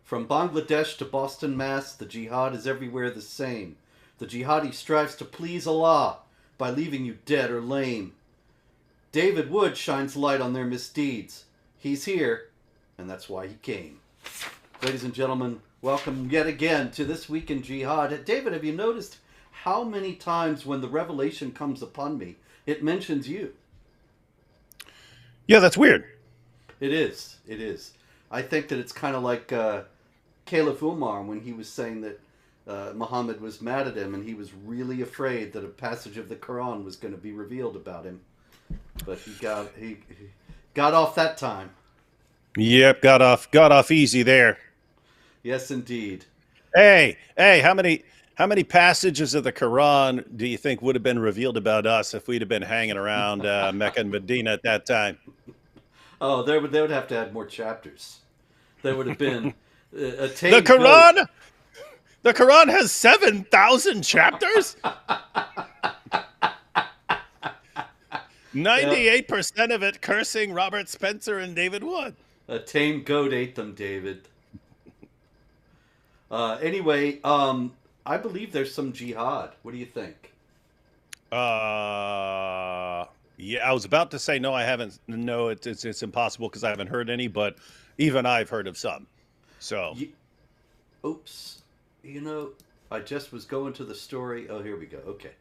From Bangladesh to Boston, Mass., the jihad is everywhere the same. The jihadi strives to please Allah by leaving you dead or lame. David Wood shines light on their misdeeds. He's here, and that's why he came. Ladies and gentlemen, welcome yet again to This Week in Jihad. David, have you noticed how many times when the revelation comes upon me, it mentions you? Yeah, that's weird. It is. It is. I think that it's kind of like Caliph Umar when he was saying that Muhammad was mad at him and he was really afraid that a passage of the Quran was going to be revealed about him. But he got off that time. Yep, got off easy there. Yes, indeed. Hey, how many passages of the Quran do you think would have been revealed about us if we'd have been hanging around Mecca and Medina at that time? Oh, they would have to add more chapters. There would have been a The Quran. The Quran has 7,000 chapters. 98% of it cursing Robert Spencer and David Wood. A tame goat ate them, David. Anyway, I believe there's some jihad. What do you think? Yeah, I was about to say no. I haven't. No, it's impossible because I haven't heard any. But even I've heard of some. So, oops. You know, I just was going to the story. Oh, here we go. Okay.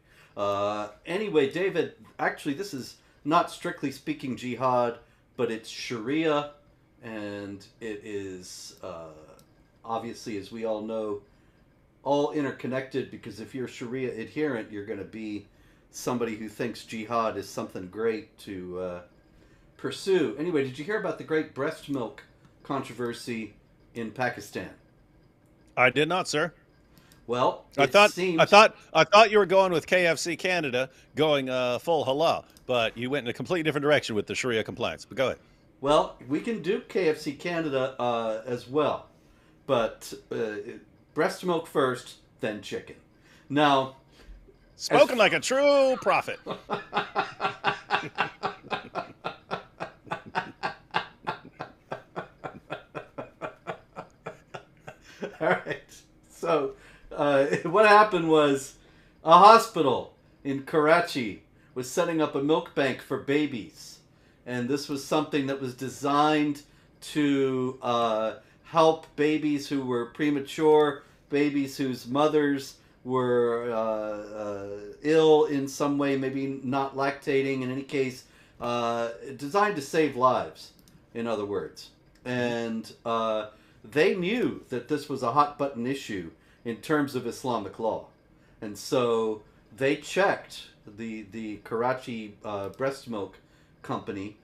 Anyway, David, actually, this is not strictly speaking jihad, but it's Sharia, and it is obviously, as we all know, all interconnected, because if you're Sharia adherent, you're going to be somebody who thinks jihad is something great to pursue. Anyway, did you hear about the great breast milk controversy in Pakistan? I did not, sir. Well, I thought you were going with KFC Canada, going full halal, but you went in a completely different direction with the Sharia compliance. But go ahead. Well, we can do KFC Canada as well, but breast milk first, then chicken. Now, spoken like a true prophet. All right. So, what happened was a hospital in Karachi was setting up a milk bank for babies. And this was something that was designed to help babies who were premature, babies whose mothers were ill in some way, maybe not lactating, in any case, designed to save lives, in other words. And they knew that this was a hot button issue in terms of Islamic law. And so they checked the Karachi breast milk company.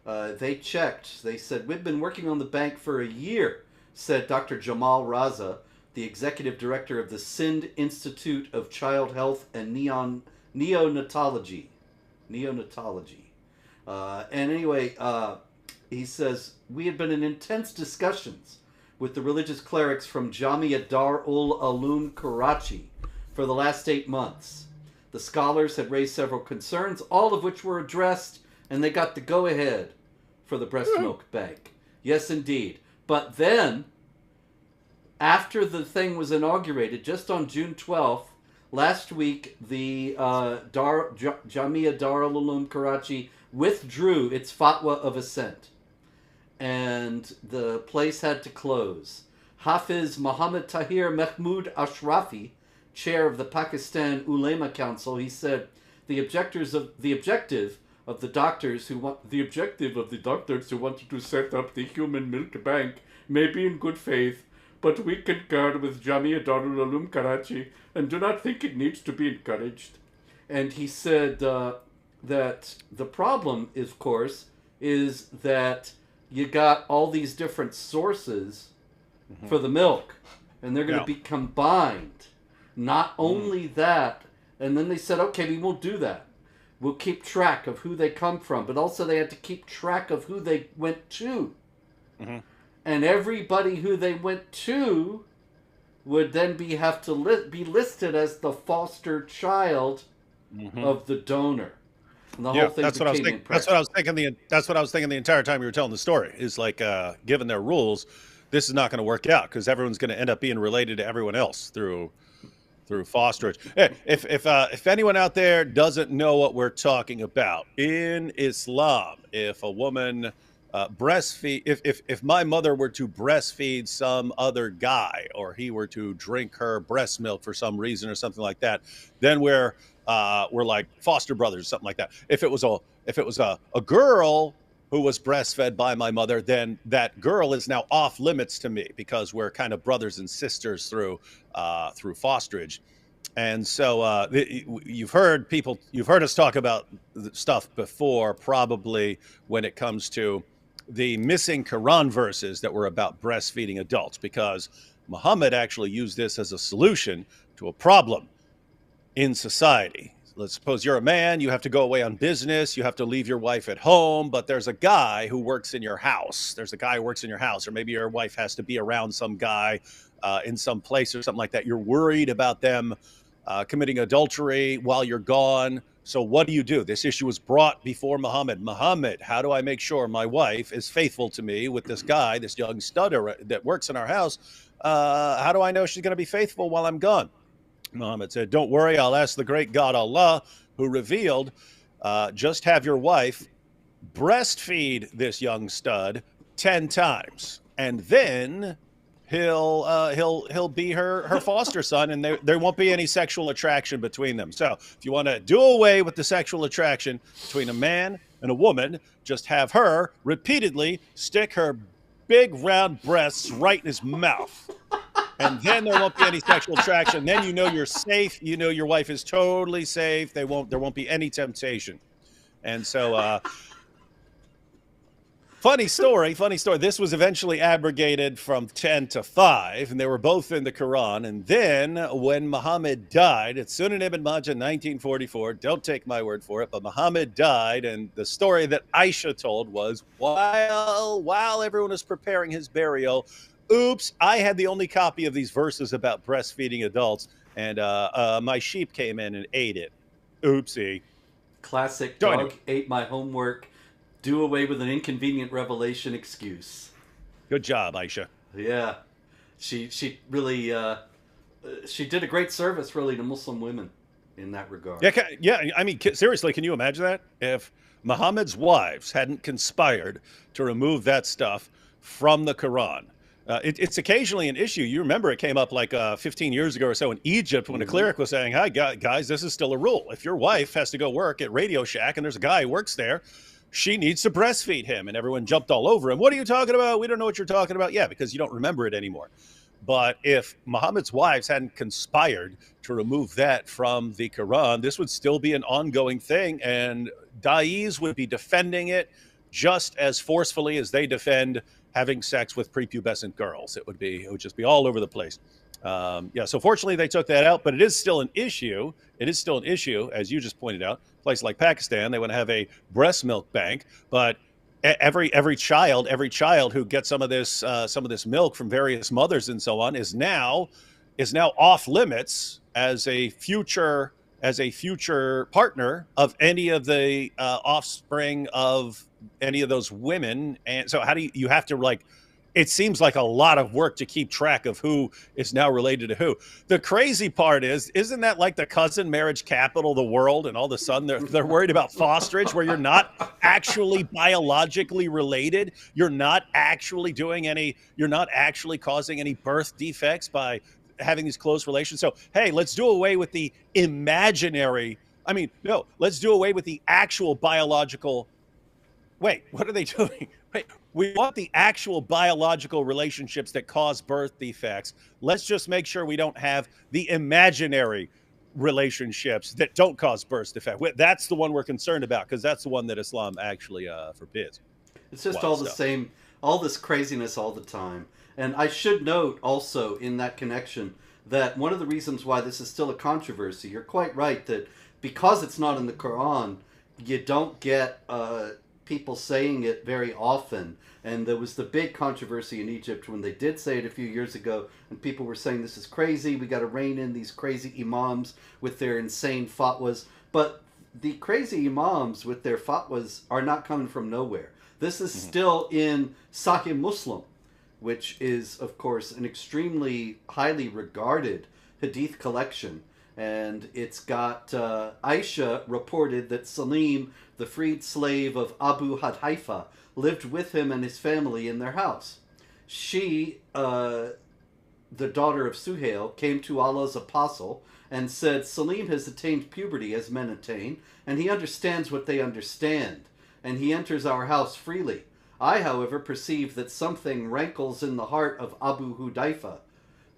They checked. They said, we've been working on the bank for a year, said Dr. Jamal Raza, the executive director of the Sindh Institute of Child Health and Neonatology. And anyway, he says, we had been in intense discussions with the religious clerics from Jamia Dar ul Uloom Karachi for the last 8 months. The scholars had raised several concerns, all of which were addressed, and they got the go-ahead for the breast milk bank. Yes, indeed. But then, after the thing was inaugurated, just on June 12th, last week, the Jamia Dar ul Uloom Karachi withdrew its fatwa of assent, and the place had to close. Hafiz Muhammad Tahir Mahmood Ashrafi, chair of the Pakistan Ulema Council, he said, the objective of the doctors who wanted to set up the human milk bank may be in good faith, but we concur with Jamia Darul Uloom Karachi and do not think it needs to be encouraged. And he said that the problem, of course, is that you got all these different sources for the milk, and they're going to be combined. Not only that, and then they said, okay, we won't do that. We'll keep track of who they come from, but also they had to keep track of who they went to. And everybody who they went to would then have to be listed as the foster child of the donor. And the whole thing that's what I was thinking. That's what I was thinking. That's what I was thinking the entire time you were telling the story. Is like, given their rules, this is not going to work out because everyone's going to end up being related to everyone else through fosterage. If anyone out there doesn't know what we're talking about, in Islam, if a woman breastfeed, if my mother were to breastfeed some other guy, or he were to drink her breast milk for some reason or something like that, then we're like foster brothers or something like that. If it was a girl who was breastfed by my mother, then that girl is now off limits to me because we're kind of brothers and sisters through fosterage. And so you've heard us talk about stuff before, probably when it comes to the missing Quran verses that were about breastfeeding adults, because Muhammad actually used this as a solution to a problem in society. Let's suppose you're a man, you have to go away on business, you have to leave your wife at home, but there's a guy who works in your house. Or maybe your wife has to be around some guy in some place or something like that. You're worried about them committing adultery while you're gone. So what do? This issue was brought before Muhammad. Muhammad, how do I make sure my wife is faithful to me with this guy, this young stud that works in our house? How do I know she's going to be faithful while I'm gone? Muhammad said, don't worry, I'll ask the great God Allah, who revealed, just have your wife breastfeed this young stud 10 times, and then he'll be her foster son, and there won't be any sexual attraction between them. So if you want to do away with the sexual attraction between a man and a woman, just have her repeatedly stick her big round breasts right in his mouth. And then there won't be any sexual attraction. Then you know you're safe. You know your wife is totally safe. There won't be any temptation. And so, funny story. This was eventually abrogated from 10 to 5, and they were both in the Quran. And then when Muhammad died, it's Sunan Ibn Majah, 1944. Don't take my word for it, but Muhammad died, and the story that Aisha told was while everyone was preparing his burial, oops, I had the only copy of these verses about breastfeeding adults, and my sheep came in and ate it. Oopsie. Classic dog ate my homework. Do away with an inconvenient revelation excuse. Good job, Aisha. Yeah. She really, she did a great service, really, to Muslim women in that regard. Yeah. I mean, seriously, can you imagine that? If Muhammad's wives hadn't conspired to remove that stuff from the Quran. It's occasionally an issue. You remember it came up like 15 years ago or so in Egypt when a cleric was saying, hi, guys, this is still a rule. If your wife has to go work at Radio Shack and there's a guy who works there, she needs to breastfeed him. And everyone jumped all over him. What are you talking about? We don't know what you're talking about. Yeah, because you don't remember it anymore. But if Muhammad's wives hadn't conspired to remove that from the Quran, this would still be an ongoing thing. And da'is would be defending it just as forcefully as they defend having sex with prepubescent girls. It would just be all over the place. So fortunately they took that out, but it is still an issue. It is still an issue, as you just pointed out. A place like Pakistan, they want to have a breast milk bank, but every child who gets some of this milk from various mothers and so on is now off limits as a future partner of any of the offspring of any of those women. And so you have to it seems like a lot of work to keep track of who is now related to who. The crazy part isn't that like the cousin marriage capital of the world, and all of a sudden they're worried about fosterage, where you're not actually biologically related, you're not actually causing any birth defects by having these close relations. So, hey, let's do away with the let's do away with the actual biological. Wait, what are they doing? Wait, we want the actual biological relationships that cause birth defects. Let's just make sure we don't have the imaginary relationships that don't cause birth defects. That's the one we're concerned about, because that's the one that Islam actually forbids. It's just all the same, all this craziness all the time. And I should note also in that connection that one of the reasons why this is still a controversy, you're quite right, that because it's not in the Quran, you don't get people saying it very often. And there was the big controversy in Egypt when they did say it a few years ago, and people were saying this is crazy, we got to rein in these crazy imams with their insane fatwas. But the crazy imams with their fatwas are not coming from nowhere. This is still in Sahih Muslim. which is, of course, an extremely highly regarded hadith collection. And it's got Aisha reported that Salim, the freed slave of Abu Hudhaifa, lived with him and his family in their house. She, the daughter of Suhail, came to Allah's apostle and said, Salim has attained puberty as men attain, and he understands what they understand, and he enters our house freely. I, however, perceive that something rankles in the heart of Abu Hudhaifa.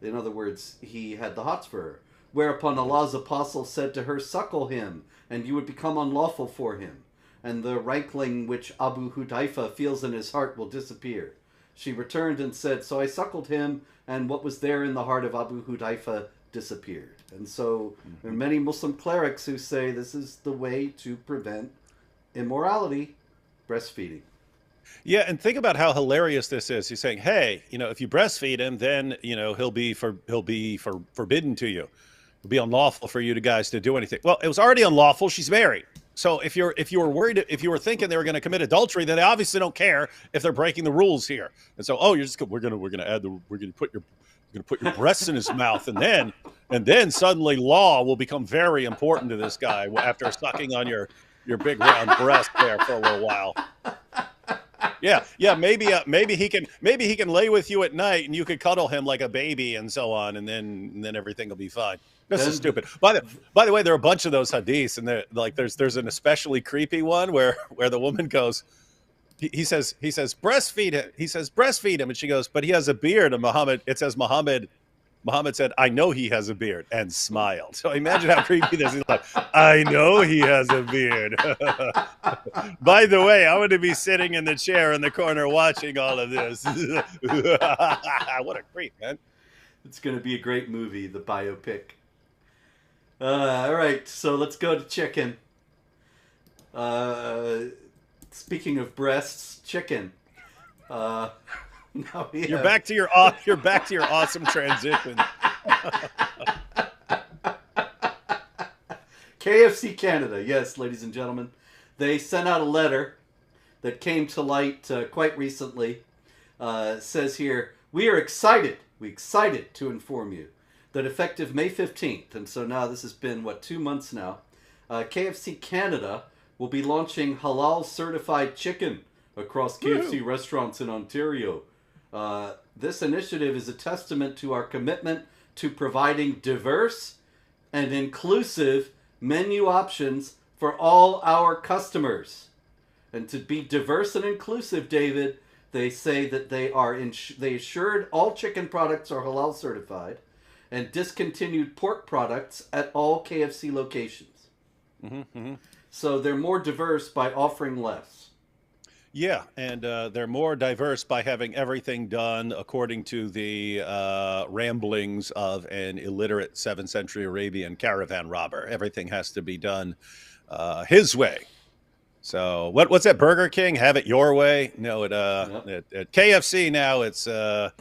In other words, he had the hots for her. Whereupon Allah's apostle said to her, suckle him, and you would become unlawful for him, and the rankling which Abu Hudhaifa feels in his heart will disappear. She returned and said, so I suckled him, and what was there in the heart of Abu Hudhaifa disappeared. And so there are many Muslim clerics who say this is the way to prevent immorality, breastfeeding. Yeah, and think about how hilarious this is. He's saying, hey, you know, if you breastfeed him, then, you know, he'll be forbidden to you. It'll be unlawful for you guys to do anything. Well, it was already unlawful. She's married. So if you were worried, if you were thinking they were going to commit adultery, then they obviously don't care if they're breaking the rules here. And so, oh, we're going to put your breasts in his mouth, and then suddenly law will become very important to this guy after sucking on your big round breast there for a little while. Yeah, maybe he can lay with you at night, and you could cuddle him like a baby, and so on, and then everything will be fine. This is stupid. By the way, there are a bunch of those hadiths, and there's an especially creepy one where the woman goes, he says breastfeed him. He says breastfeed him, and she goes, but he has a beard. And it says Muhammad said, I know he has a beard, and smiled. So imagine how creepy this is. Like, I know he has a beard. By the way, I want to be sitting in the chair in the corner watching all of this. What a creep, man. It's going to be a great movie, the biopic. All right, so let's go to chicken. Speaking of breasts, chicken. You're back to your awesome transition. KFC Canada, yes, ladies and gentlemen. They sent out a letter that came to light quite recently. Says here, we excited to inform you that effective May 15th, and so now this has been, 2 months now, KFC Canada will be launching halal certified chicken across KFC restaurants in Ontario. This initiative is a testament to our commitment to providing diverse and inclusive menu options for all our customers. And to be diverse and inclusive, David, they say that they assured all chicken products are halal certified and discontinued pork products at all KFC locations. So they're more diverse by offering less. Yeah, and they're more diverse by having everything done according to the ramblings of an illiterate 7th century Arabian caravan robber. Everything has to be done his way. So what's that, Burger King? Have it your way? No, at KFC now it's have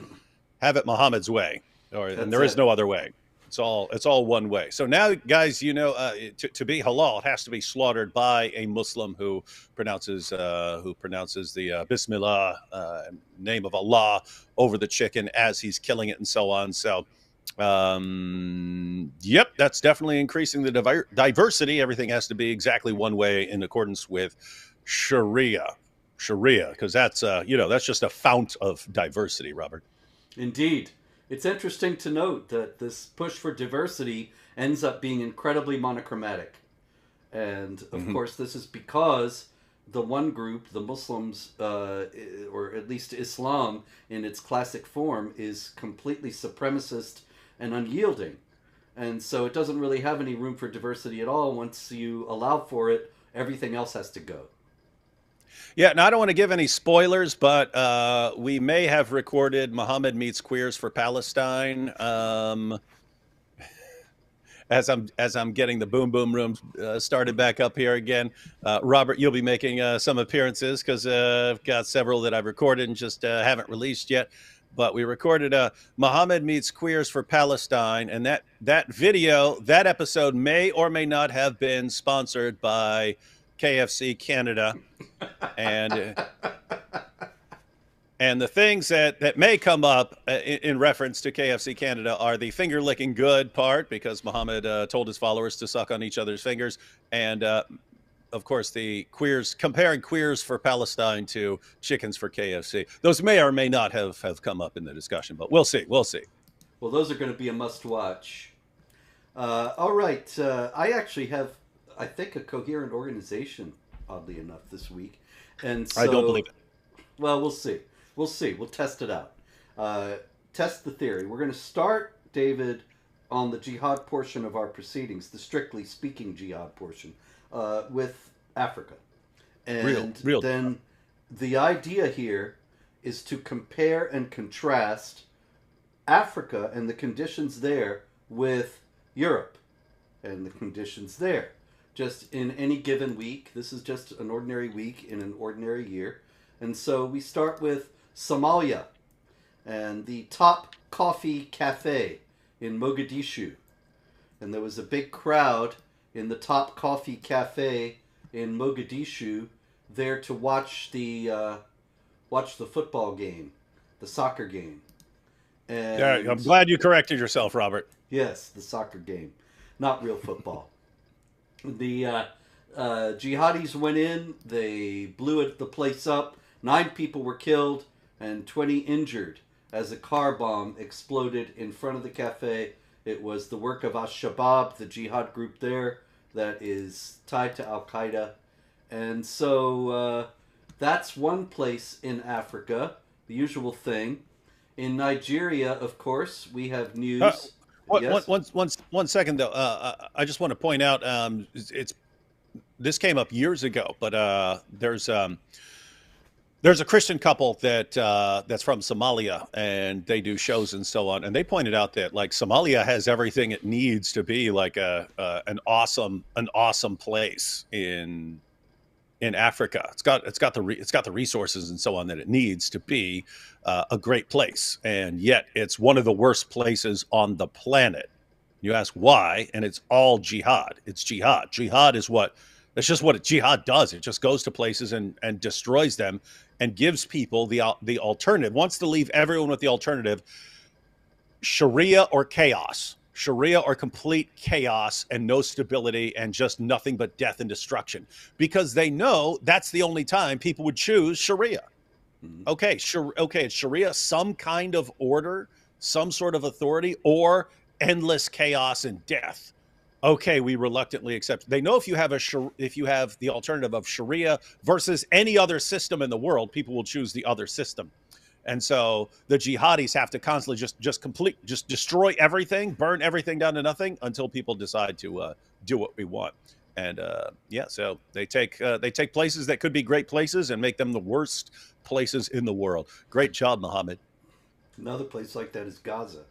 it Muhammad's way, and there is no other way. It's all one way. So now, guys, you know, to be halal, it has to be slaughtered by a Muslim who pronounces the Bismillah, name of Allah, over the chicken as he's killing it, and so on. So, yep, that's definitely increasing the diversity. Everything has to be exactly one way in accordance with Sharia, because that's that's just a fount of diversity, Robert. Indeed. It's interesting to note that this push for diversity ends up being incredibly monochromatic. And, of course, this is because the one group, the Muslims, or at least Islam in its classic form, is completely supremacist and unyielding. And so it doesn't really have any room for diversity at all. Once you allow for it, everything else has to go. Yeah, and I don't want to give any spoilers, but we may have recorded Muhammad Meets Queers for Palestine. As I'm getting the Boom Boom Rooms started back up here again. Robert, you'll be making some appearances because I've got several that I've recorded and just haven't released yet. But we recorded Muhammad Meets Queers for Palestine, and that video, that episode may or may not have been sponsored by KFC Canada, and And the things that may come up in reference to KFC Canada are the finger licking good part, because Muhammad told his followers to suck on each other's fingers, and of course the queers, comparing queers for Palestine to chickens for KFC. Those may or may not have come up in the discussion, but we'll see. We'll see. Well, those are going to be a must watch. All right. I actually have, I think, a coherent organization, oddly enough, this week. And so, I don't believe it. well, we'll see. We'll see. We'll test it out. Test the theory. We're going to start, David, on the jihad portion of our proceedings, the strictly speaking jihad portion, with Africa. And real. then the idea here is to compare and contrast Africa and the conditions there with Europe and the conditions there. Just in any given week, this is just an ordinary week in an ordinary year. And so we start with Somalia and the Top Coffee Cafe in Mogadishu. And there was a big crowd in the Top Coffee Cafe in Mogadishu there to watch the football game, the soccer game. And Yeah, I'm glad you corrected yourself, Robert. yes, the soccer game, not real football. The jihadis went in, they blew the place up. 9 people were killed and 20 injured as a car bomb exploded in front of the cafe. It was the work of Al-Shabaab, the jihad group there that is tied to Al-Qaeda. And so that's one place in Africa, the usual thing. In Nigeria, of course, we have news. Yes? One second, though. I just want to point out, this came up years ago, but there's a Christian couple that's from Somalia, and they do shows and so on. And they pointed out that like Somalia has everything it needs to be like an awesome place in Africa. It's got the resources and so on that it needs to be a great place, and yet it's one of the worst places on the planet. You ask why, and it's all jihad. It's jihad. Jihad is that's just what jihad does. It just goes to places and destroys them and gives people the alternative. Wants to leave everyone with the alternative: Sharia or chaos. Sharia or complete chaos and no stability and just nothing but death and destruction, because they know that's the only time people would choose Sharia. Okay, it's Sharia, some kind of order, some sort of authority, or endless chaos and death. Okay, we reluctantly accept. They know if you have the alternative of Sharia versus any other system in the world, people will choose the other system. And so the jihadis have to constantly just destroy everything, burn everything down to nothing until people decide to do what we want. And so they take places that could be great places and make them the worst places in the world. Great job, Muhammad. Another place like that is Gaza,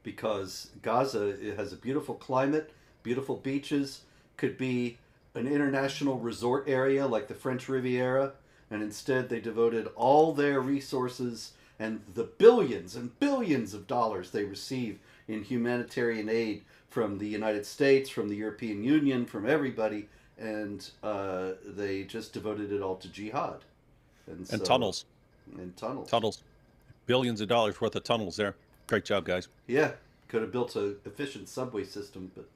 because Gaza has a beautiful climate, beautiful beaches, could be an international resort area like the French Riviera, and instead they devoted all their resources and the billions and billions of dollars they receive in humanitarian aid from the United States, from the European Union, from everybody, and they just devoted it all to jihad. And tunnels. And tunnels. Tunnels. Billions of dollars worth of tunnels there. Great job, guys. Yeah, could have built an efficient subway system, but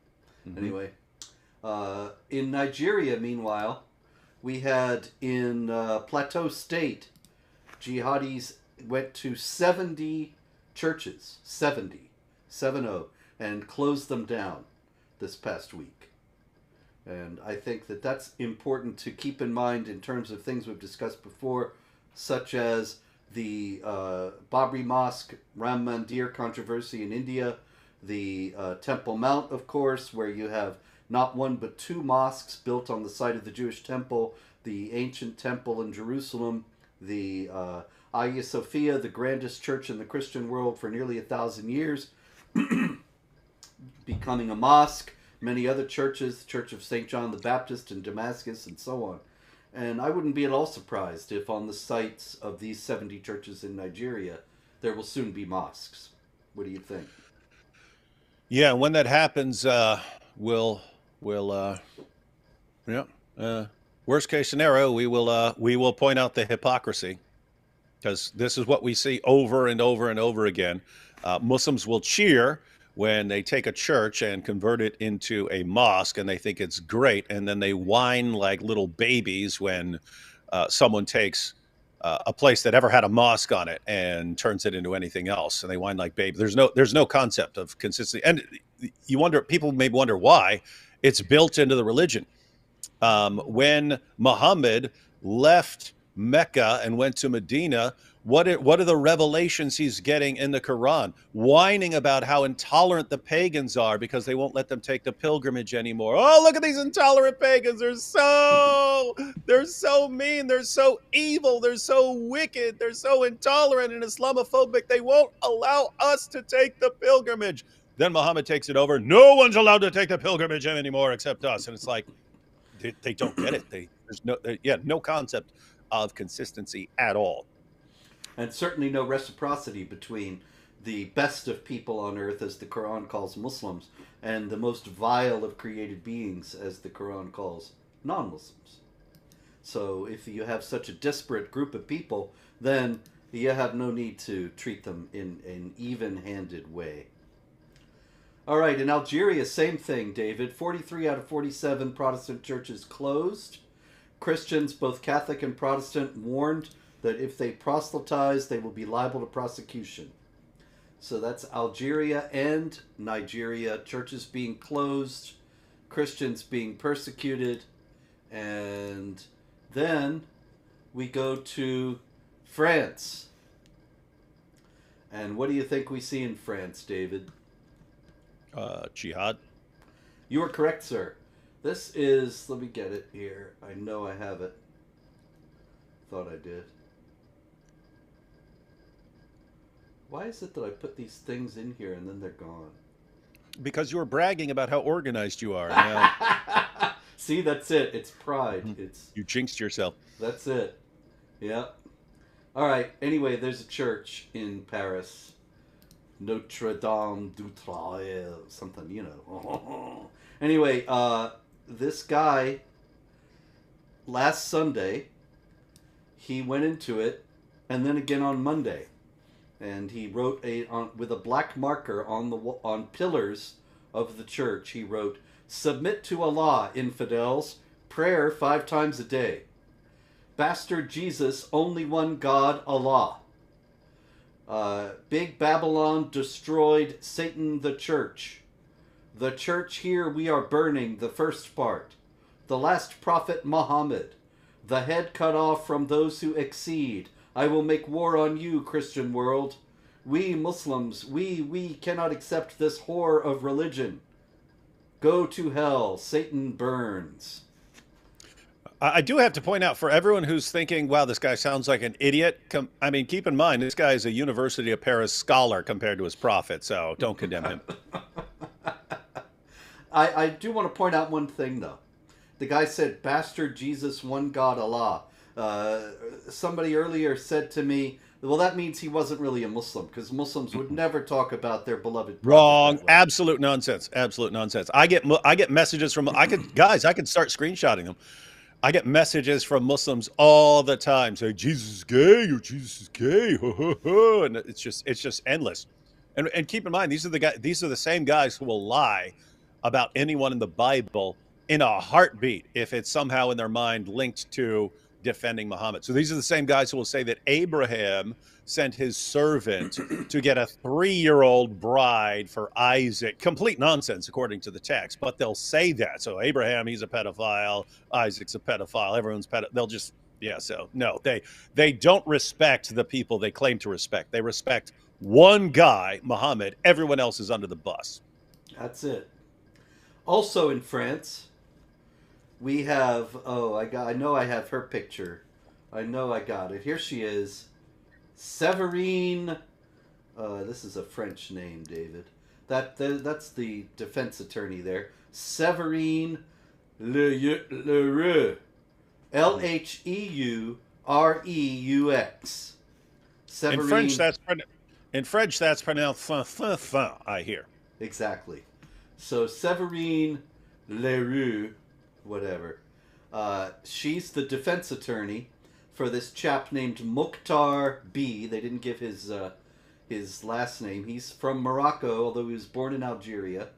anyway. In Nigeria, meanwhile, we had in Plateau State, jihadis went to 70 churches, 70, and closed them down this past week. And I think that that's important to keep in mind in terms of things we've discussed before, such as the Babri Mosque, Ram Mandir controversy in India, the Temple Mount, of course, where you have not one but 2 mosques built on the site of the Jewish temple, the ancient temple in Jerusalem, the Hagia Sophia, the grandest church in the Christian world for nearly 1,000 years, becoming a mosque, many other churches, the Church of St. John the Baptist in Damascus, and so on. And I wouldn't be at all surprised if on the sites of these 70 churches in Nigeria, there will soon be mosques. What do you think? Yeah, when that happens, worst case scenario, we will point out the hypocrisy. because this is what we see over and over and over again. Muslims will cheer when they take a church and convert it into a mosque, and they think it's great, and then they whine like little babies when someone takes a place that ever had a mosque on it and turns it into anything else, and they whine like baby. There's no concept of consistency, and you wonder, people may wonder why. It's built into the religion. When Muhammad left Mecca and went to Medina, what are the revelations he's getting in the Quran? Whining about how intolerant the pagans are because they won't let them take the pilgrimage anymore. Oh, look at these intolerant pagans. They're so mean. They're so evil. They're so wicked. They're so intolerant and Islamophobic. They won't allow us to take the pilgrimage. Then Muhammad takes it over. No one's allowed to take the pilgrimage anymore except us. And it's like, they don't get it. There's no concept of consistency at all. And certainly no reciprocity between the best of people on earth, as the Quran calls Muslims, and the most vile of created beings, as the Quran calls non-Muslims. So if you have such a disparate group of people, then you have no need to treat them in an even-handed way. All right, in Algeria, same thing, David. 43 out of 47 Protestant churches closed. Christians, both Catholic and Protestant, warned that if they proselytize, they will be liable to prosecution. So that's Algeria and Nigeria. Churches being closed, Christians being persecuted. And then we go to France. And what do you think we see in France, David? Jihad. You are correct, sir. This is, let me get it here. I know I have it. Thought I did. Why is it that I put these things in here and then they're gone? Because you were bragging about how organized you are. Now, see, that's it. It's pride. It's you jinxed yourself. That's it. Yep. All right. Anyway, there's a church in Paris. Notre Dame d'Outre, something, you know. Anyway, this guy, last Sunday, he went into it, and then again on Monday, and he wrote with a black marker on pillars of the church. He wrote, "Submit to Allah, infidels. Prayer 5 times a day. Bastard Jesus, only one God, Allah. Big Babylon destroyed Satan the church. The church here we are burning, the first part. The last prophet Muhammad. The head cut off from those who exceed. I will make war on you, Christian world. We Muslims, we cannot accept this whore of religion. Go to hell, Satan burns." I do have to point out, for everyone who's thinking, wow, this guy sounds like an idiot. I mean, keep in mind, this guy is a University of Paris scholar compared to his prophet, so don't condemn him. I do want to point out one thing, though. The guy said, "Bastard Jesus, one God, Allah." Somebody earlier said to me, well, that means he wasn't really a Muslim, because Muslims would never talk about their beloved prophet. Wrong. Absolute nonsense. Absolute nonsense. I get messages from, I could start screenshotting them. I get messages from Muslims all the time saying Jesus is gay or Jesus is gay, and it's just endless. And keep in mind, these are the same guys who will lie about anyone in the Bible in a heartbeat if it's somehow in their mind linked to defending Muhammad. So these are the same guys who will say that Abraham sent his servant to get a 3-year-old bride for Isaac. Complete nonsense, according to the text, but they'll say that. So Abraham, he's a pedophile. Isaac's a pedophile. Everyone's pedophile. They'll just, yeah, so no, they don't respect the people they claim to respect. They respect one guy, Muhammad. Everyone else is under the bus. That's it. Also in France, we have, I know I have her picture. I know I got it. Here she is. Séverine. This is a French name, David. That's the defense attorney there. Séverine Leroux. Leureux. Séverine. In French, that's pronounced fin, I hear. Exactly. So Séverine Leroux, whatever. She's the defense attorney for this chap named Mukhtar B. They didn't give his last name. He's from Morocco, although he was born in Algeria.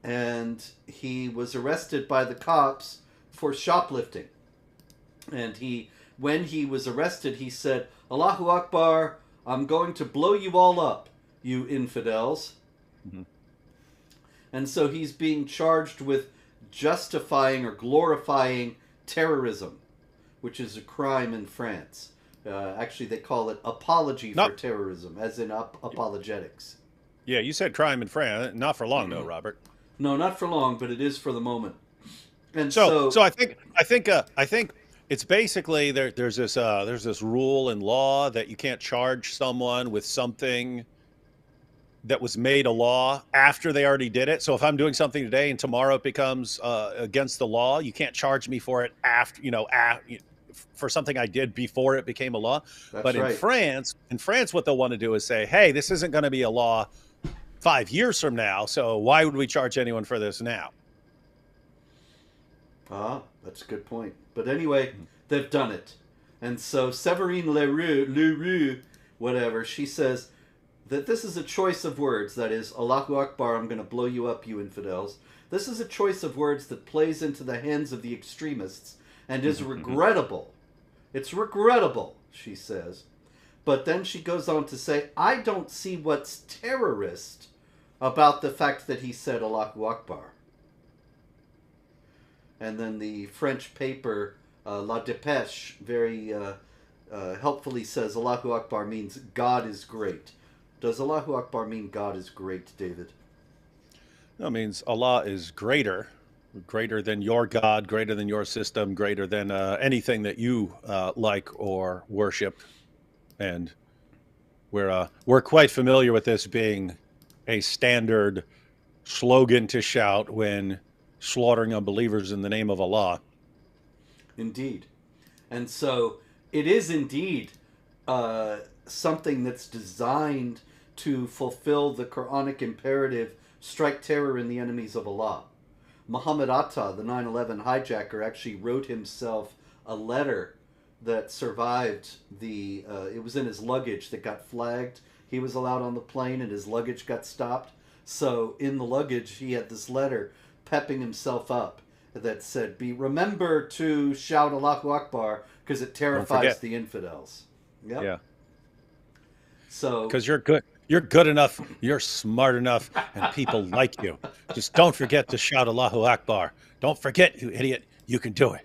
And he was arrested by the cops for shoplifting. And when he was arrested, he said, "Allahu Akbar, I'm going to blow you all up, you infidels." Mm-hmm. And so he's being charged with justifying or glorifying terrorism, which is a crime in France. Actually, they call it apology for terrorism, as in apologetics. Yeah, you said crime in France. Not for long, though, Robert. No, not for long, but it is for the moment. And so I think it's basically there's this rule in law that you can't charge someone with something that was made a law after they already did it. So if I'm doing something today and tomorrow it becomes against the law, you can't charge me for it after, for something I did before it became a law. But in France, what they'll want to do is say, hey, this isn't going to be a law 5 years from now, so why would we charge anyone for this now? Ah, that's a good point. But anyway, they've done it. And so Séverine Leroux, whatever, she says that this is a choice of words. That is, Allahu Akbar, I'm going to blow you up, you infidels. This is a choice of words that plays into the hands of the extremists and is regrettable. It's regrettable, she says. But then she goes on to say, I don't see what's terrorist about the fact that he said Allahu Akbar. And then the French paper, La Dépêche, very helpfully says Allahu Akbar means God is great. Does Allahu Akbar mean God is great, David? No, it means Allah is greater than your God, greater than your system, greater than anything that you like or worship. And we're quite familiar with this being a standard slogan to shout when slaughtering unbelievers in the name of Allah. Indeed. And so it is indeed something that's designed to fulfill the Quranic imperative, strike terror in the enemies of Allah. Muhammad Atta, the 9/11 hijacker, actually wrote himself a letter that survived it was in his luggage that got flagged. He was allowed on the plane and his luggage got stopped. So in the luggage, he had this letter pepping himself up that said, remember to shout Allahu Akbar because it terrifies the infidels. Yep. Yeah. So, because you're good enough, you're smart enough, and people like you. Just don't forget to shout Allahu Akbar. Don't forget, you idiot, you can do it.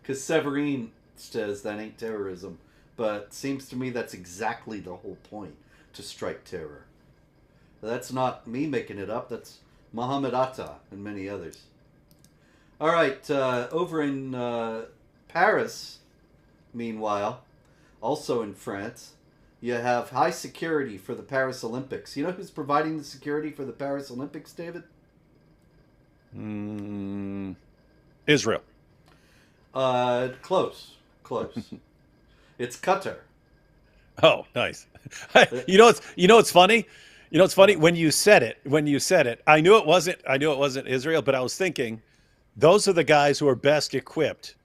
Because Séverine says that ain't terrorism, but seems to me that's exactly the whole point, to strike terror. That's not me making it up. That's Muhammad Atta and many others. All right, over in Paris, meanwhile, also in France, you have high security for the Paris Olympics. You know who's providing the security for the Paris Olympics, David? Israel. Close. It's Qatar. Oh, nice. You know what's funny? When you said it, I knew it wasn't Israel, but I was thinking those are the guys who are best equipped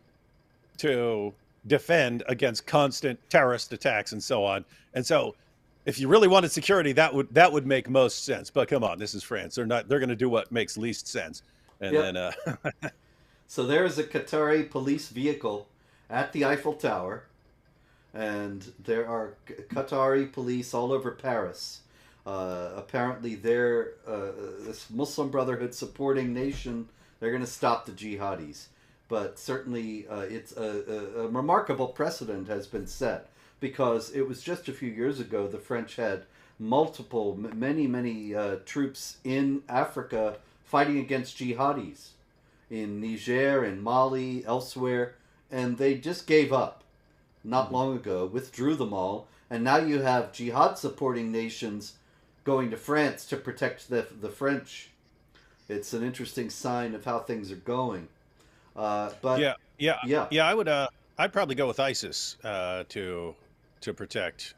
to defend against constant terrorist attacks and so on. And so if you really wanted security, that would make most sense. But come on, this is France. They're going to do what makes least sense. And then so there is a Qatari police vehicle at the Eiffel Tower, and there are Qatari police all over Paris. Apparently they're this Muslim Brotherhood supporting nation. They're going to stop the jihadis. But certainly it's a remarkable precedent has been set, because it was just a few years ago the French had many troops in Africa fighting against jihadis in Niger and Mali, elsewhere, and they just gave up not long ago, withdrew them all, and now you have jihad supporting nations going to France to protect the French. It's an interesting sign of how things are going. But I'd probably go with ISIS to protect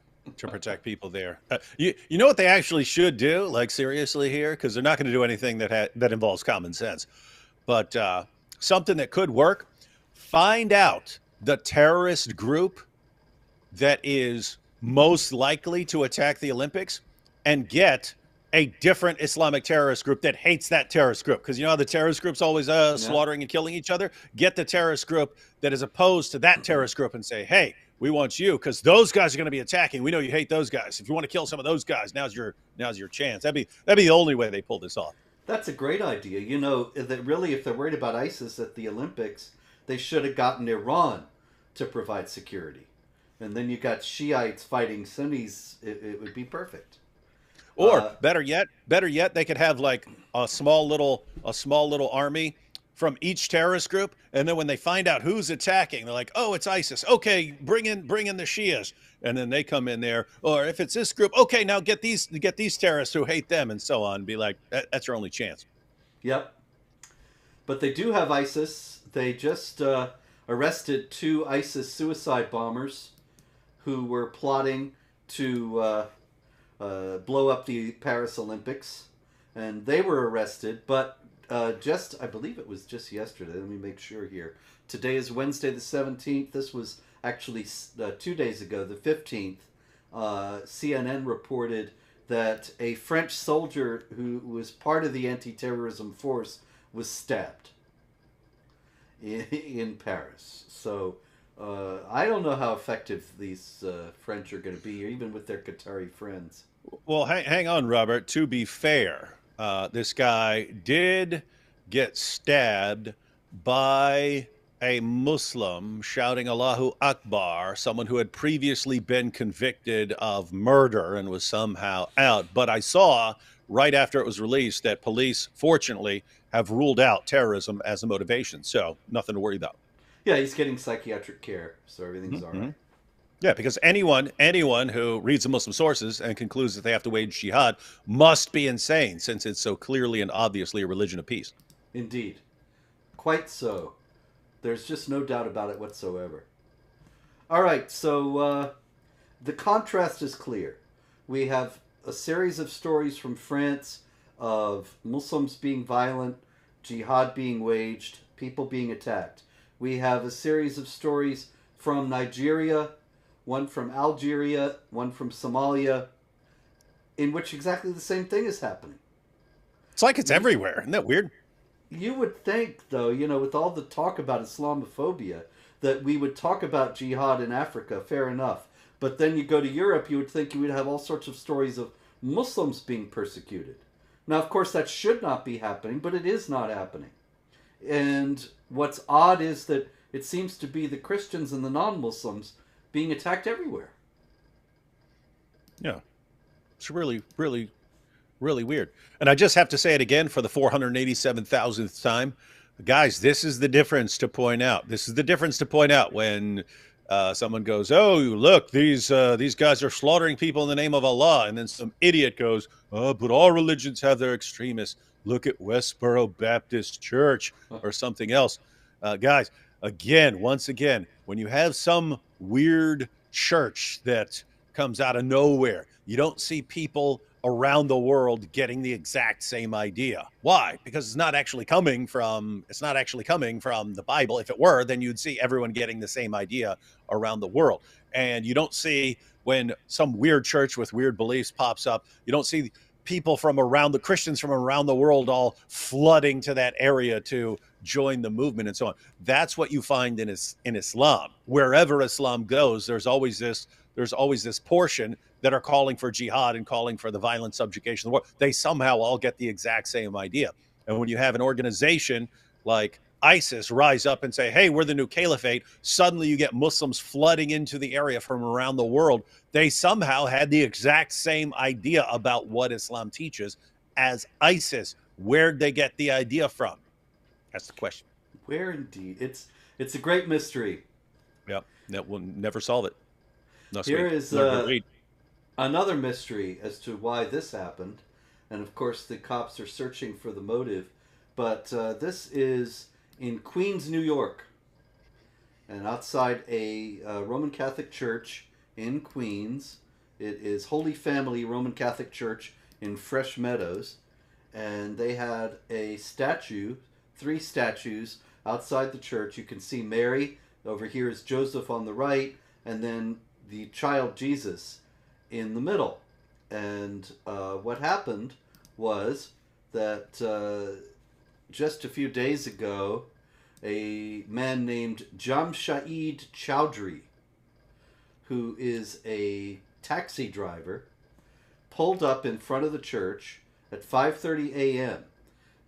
people there. You know what they actually should do, like seriously here, because they're not going to do anything that involves common sense, but something that could work. Find out the terrorist group that is most likely to attack the Olympics and get a different Islamic terrorist group that hates that terrorist group. Because you know how the terrorist group's always Yeah. slaughtering and killing each other? Get the terrorist group that is opposed to that terrorist group and say, hey, we want you because those guys are going to be attacking. We know you hate those guys. If you want to kill some of those guys, now's your chance. That'd be the only way they pull this off. That's a great idea. You know, that really, if they're worried about ISIS at the Olympics, they should have gotten Iran to provide security. And then you got Shiites fighting Sunnis. It would be perfect. Or better yet, they could have like a small little army from each terrorist group, and then when they find out who's attacking, they're like, "Oh, it's ISIS. Okay, bring in the Shias," and then they come in there. Or if it's this group, okay, now get these terrorists who hate them, and so on. Be like, that's your only chance. Yep. But they do have ISIS. They just arrested 2 ISIS suicide bombers who were plotting to blow up the Paris Olympics. And they were arrested, but I believe it was just yesterday. Let me make sure here. Today is Wednesday the 17th. This was actually 2 days ago, the 15th. CNN reported that a French soldier who was part of the anti-terrorism force was stabbed in Paris. So I don't know how effective these French are going to be, even with their Qatari friends. Well, hang on, Robert. To be fair, this guy did get stabbed by a Muslim shouting Allahu Akbar, someone who had previously been convicted of murder and was somehow out. But I saw right after it was released that police, fortunately, have ruled out terrorism as a motivation. So nothing to worry about. Yeah, he's getting psychiatric care, so everything's all right. Yeah, because anyone who reads the Muslim sources and concludes that they have to wage jihad must be insane, since it's so clearly and obviously a religion of peace. Indeed. Quite so. There's just no doubt about it whatsoever. All right, so the contrast is clear. We have a series of stories from France of Muslims being violent, jihad being waged, people being attacked. We have a series of stories from Nigeria, one from Algeria, one from Somalia, in which exactly the same thing is happening. It's like it's everywhere. Isn't that weird? You would think, though, you know, with all the talk about Islamophobia, that we would talk about jihad in Africa, fair enough. But then you go to Europe, you would think you would have all sorts of stories of Muslims being persecuted. Now, of course, that should not be happening, but it is not happening. And what's odd is that it seems to be the Christians and the non-Muslims being attacked everywhere. Yeah. It's really, really, really weird. And I just have to say it again for the 487,000th time. Guys, this is the difference to point out. This is the difference to point out when someone goes, oh, look, these guys are slaughtering people in the name of Allah. And then some idiot goes, oh, but all religions have their extremists. Look at Westboro Baptist Church or something else. Guys, once again, when you have some weird church that comes out of nowhere, you don't see people around the world getting the exact same idea. Why? Because it's not actually coming from the Bible. If it were, then you'd see everyone getting the same idea around the world. And you don't see, when some weird church with weird beliefs pops up, you don't see people from around, the Christians from around the world, all flooding to that area to join the movement and so on. That's what you find in Islam. Wherever Islam goes, there's always this portion that are calling for jihad and calling for the violent subjugation of the world. They somehow all get the exact same idea. And when you have an organization like ISIS rise up and say, hey, we're the new caliphate, suddenly you get Muslims flooding into the area from around the world. They somehow had the exact same idea about what Islam teaches as ISIS. Where'd they get the idea from? That's the question. Where indeed? It's a great mystery. Yep, that we'll never solve it. Here is another mystery as to why this happened. And of course, the cops are searching for the motive. But this is in Queens, New York. And outside a Roman Catholic church in Queens. It is Holy Family Roman Catholic Church in Fresh Meadows. And they had a statue, 3 statues outside the church. You can see Mary Over here is Joseph on the right, and then the child Jesus in the middle. And what happened was that just a few days ago, a man named Jamshid Chowdhury, who is a taxi driver, pulled up in front of the church at 5:30 a.m.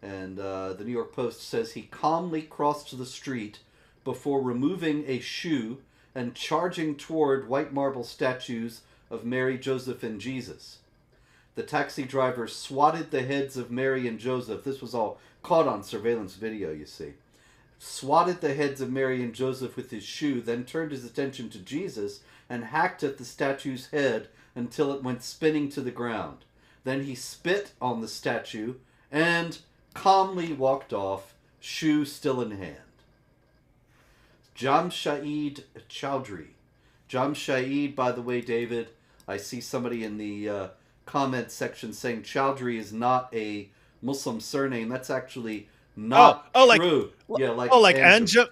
And the New York Post says he calmly crossed the street before removing a shoe and charging toward white marble statues of Mary, Joseph, and Jesus. The taxi driver swatted the heads of Mary and Joseph. This was all caught on surveillance video, you see. Swatted the heads of Mary and Joseph with his shoe, then turned his attention to Jesus and hacked at the statue's head until it went spinning to the ground. Then he spit on the statue and calmly walked off, shoe still in hand. Jamshid Chowdhury. Jamshid, by the way, David, I see somebody in the comment section saying Chowdhury is not a Muslim surname. That's actually not true. Like Anjem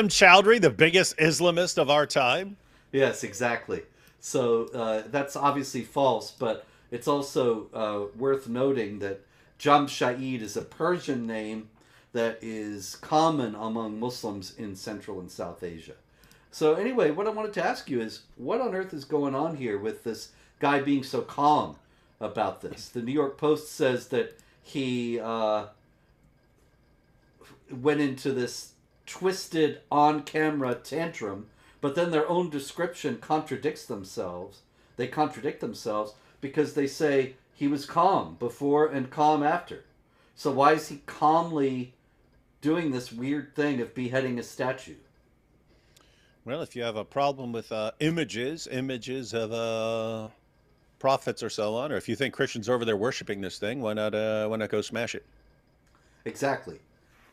Chowdhury, the biggest Islamist of our time. Yes, exactly. So that's obviously false, but it's also worth noting that Jamshid is a Persian name that is common among Muslims in Central and South Asia. So anyway, what I wanted to ask you is, what on earth is going on here with this guy being so calm about this? The New York Post says that he went into this twisted on-camera tantrum, but then their own description contradicts themselves. They contradict themselves because they say he was calm before and calm after. So why is he calmly doing this weird thing of beheading a statue? Well, if you have a problem with images of prophets or so on, or if you think Christians are over there worshiping this thing, why not go smash it? Exactly.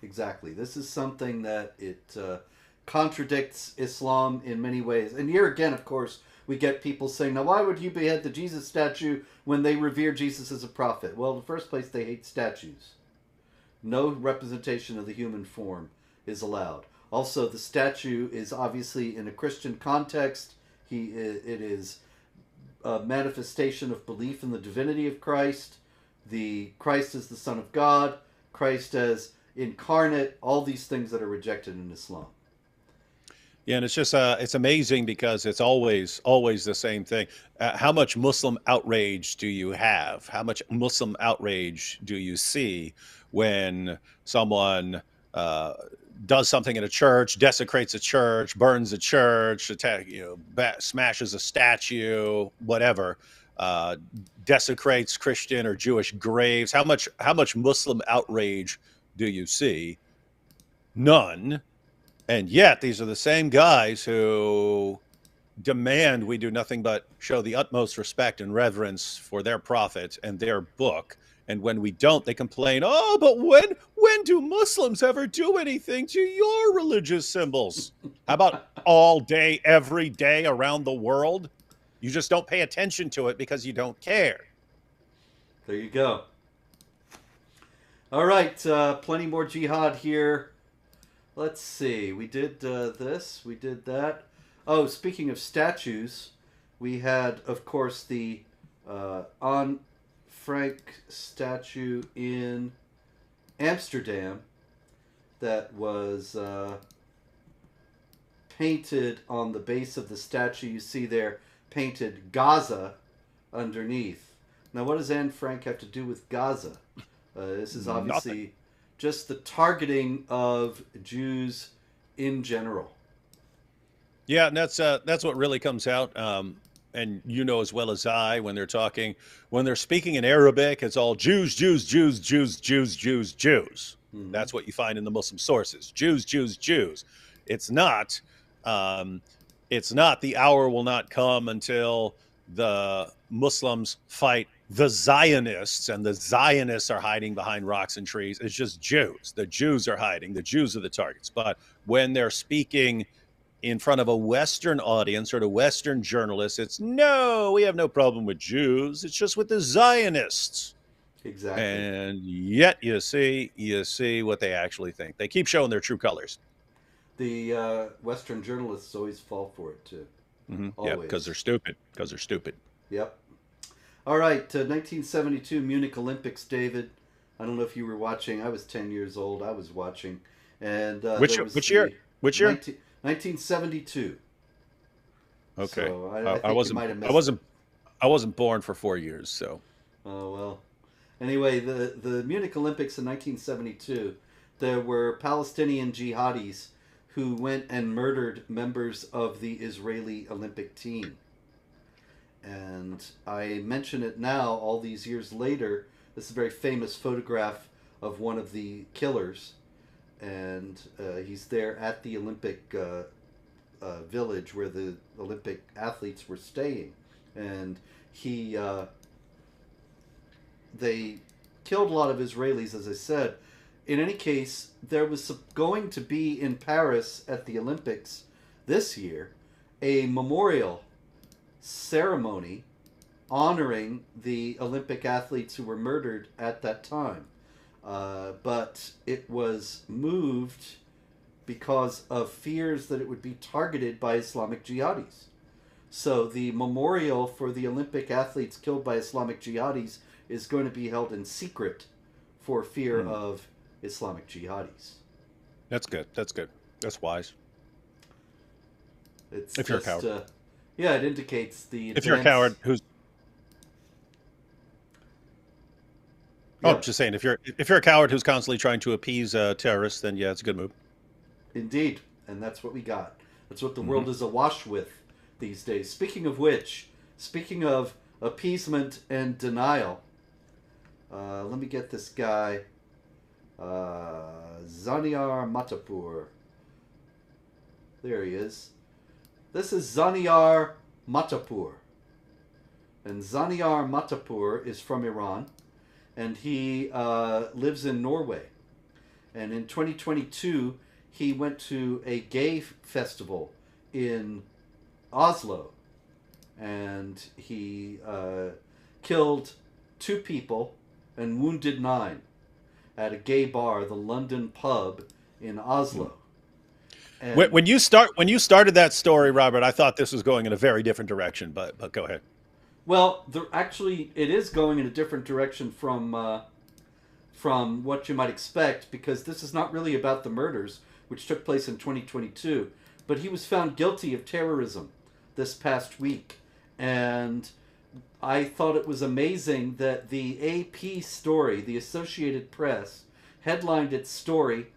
This is something that it contradicts Islam in many ways. And here again, of course, we get people saying, now why would you behead the Jesus statue when they revere Jesus as a prophet? Well, in the first place, they hate statues. No representation of the human form is allowed. Also, the statue is obviously in a Christian context. It is a manifestation of belief in the divinity of Christ. Christ as the Son of God. Christ as incarnate. All these things that are rejected in Islam. Yeah, and it's just it's amazing because it's always the same thing. How much Muslim outrage do you have? How much Muslim outrage do you see when someone does something in a church, desecrates a church, burns a church, smashes a statue, whatever, desecrates Christian or Jewish graves? How much Muslim outrage do you see? None. And yet these are the same guys who demand we do nothing but show the utmost respect and reverence for their prophet and their book. And when we don't, they complain, oh, but when do Muslims ever do anything to your religious symbols? How about all day, every day around the world? You just don't pay attention to it because you don't care. There you go. All right, plenty more jihad here. Let's see. We did this. We did that. Oh, speaking of statues, we had, of course, the Anne Frank statue in Amsterdam that was painted on the base of the statue. You see there, painted Gaza underneath. Now, what does Anne Frank have to do with Gaza? This is obviously Nothing. Just the targeting of Jews in general. Yeah, and that's what really comes out. And you know as well as I, when they're speaking in Arabic, it's all Jews, Jews, Jews, Jews, Jews, Jews, Jews. Mm-hmm. That's what you find in the Muslim sources. Jews, Jews, Jews. It's not the hour will not come until the Muslims fight the Zionists, and the Zionists are hiding behind rocks and trees. It's just Jews. The Jews are hiding. The Jews are the targets. But when they're speaking in front of a Western audience or to Western journalists, it's no, we have no problem with Jews. It's just with the Zionists. Exactly. And yet you see what they actually think. They keep showing their true colors. The Western journalists always fall for it too. Yeah, because Always. they're stupid. Because they're stupid. Yep. All right, 1972 Munich Olympics, David. I don't know if you were watching. I was 10 years old. I was watching. And Which there was which year? the Which year? 1972. Okay. So I, I I think you wasn't. might have I missed it. wasn't. I wasn't born for 4 years. So. Oh, well. Anyway, the Munich Olympics in 1972, there were Palestinian jihadis who went and murdered members of the Israeli Olympic team. And I mention it now, all these years later. This is a very famous photograph of one of the killers, and he's there at the Olympic village where the Olympic athletes were staying, and he they killed a lot of Israelis, as I said. In any case, there was going to be in Paris at the Olympics this year a memorial ceremony honoring the Olympic athletes who were murdered at that time. But it was moved because of fears that it would be targeted by Islamic jihadis. So the memorial for the Olympic athletes killed by Islamic jihadis is going to be held in secret for fear of Islamic jihadis. That's good. That's good. That's wise. It's if you're a coward. Yeah, it indicates the If you're a coward who's Yeah. just saying, if you're a coward who's constantly trying to appease terrorists, then yeah, it's a good move. Indeed, and that's what we got. That's what the world is awash with these days. Speaking of which, speaking of appeasement and denial, let me get this guy, Zaniar Matapur. There he is. This is Zaniar Matapur. And Zaniar Matapur is from Iran, and he lives in Norway. And in 2022, he went to a gay festival in Oslo, and he killed 2 people and wounded 9 at a gay bar, the London Pub in Oslo. And When you started that story, Robert, I thought this was going in a very different direction, but go ahead. well, actually, it is going in a different direction from what you might expect, because this is not really about the murders, which took place in 2022, but he was found guilty of terrorism this past week. And I thought it was amazing that the AP story, the Associated Press, headlined its story,